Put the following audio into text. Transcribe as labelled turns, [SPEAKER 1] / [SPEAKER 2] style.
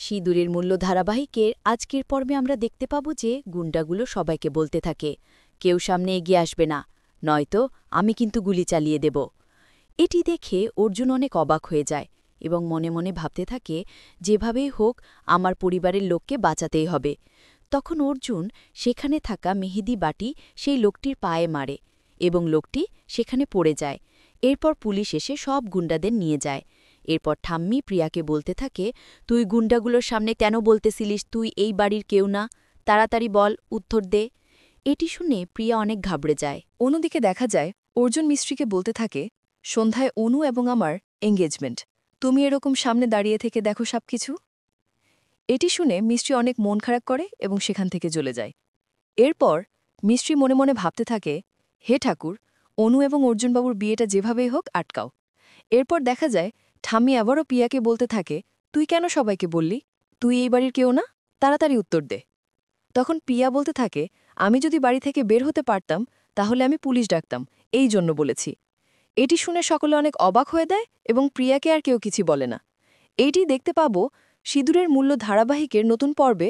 [SPEAKER 1] সিঁদুরের মূল্য ধারাবাহিকের আজকের পর্বে আমরা দেখতে পাব যে গুন্ডাগুলো সবাইকে বলতে থাকে, কেউ সামনে এগিয়ে আসবে না, নয়তো আমি কিন্তু গুলি চালিয়ে দেব। এটি দেখে অর্জুন অনেক অবাক হয়ে যায় এবং মনে মনে ভাবতে থাকে, যেভাবেই হোক আমার পরিবারের লোককে বাঁচাতেই হবে। তখন অর্জুন সেখানে থাকা মেহেদি বাটি সেই লোকটির পায়ে মারে এবং লোকটি সেখানে পড়ে যায়। এরপর পুলিশ এসে সব গুন্ডাদের নিয়ে যায়। এরপর ঠাম্মি প্রিয়াকে বলতে থাকে, তুই গুন্ডাগুলোর সামনে কেন বলতেছিলিস তুই এই বাড়ির কেউ না? তাড়াতাড়ি বল, উত্তর দে। এটি শুনে প্রিয়া অনেক ঘাবড়ে যায়।
[SPEAKER 2] অন্যদিকে দেখা যায় অর্জুন মিস্ত্রিকে বলতে থাকে, সন্ধ্যায় অনু এবং আমার এঙ্গেজমেন্ট, তুমি এরকম সামনে দাঁড়িয়ে থেকে দেখো সবকিছু। এটি শুনে মিস্ত্রি অনেক মন খারাপ করে এবং সেখান থেকে চলে যায়। এরপর মিস্ত্রি মনে মনে ভাবতে থাকে, হে ঠাকুর, অনু এবং অর্জুনবাবুর বিয়েটা যেভাবেই হোক আটকাও। এরপর দেখা যায় ঠাম্মি আবারও পিয়াকে বলতে থাকে, তুই কেন সবাইকে বললি তুই এই বাড়ির কেউ না? তাড়াতাড়ি উত্তর দে। তখন পিয়া বলতে থাকে, আমি যদি বাড়ি থেকে বের হতে পারতাম তাহলে আমি পুলিশ ডাকতাম, এই জন্য বলেছি। এটি শুনে সকলে অনেক অবাক হয়ে দেয় এবং প্রিয়াকে আর কেউ কিছু বলে না। এইটি দেখতে পাব সিঁদুরের মূল্য ধারাবাহিকের নতুন পর্বে।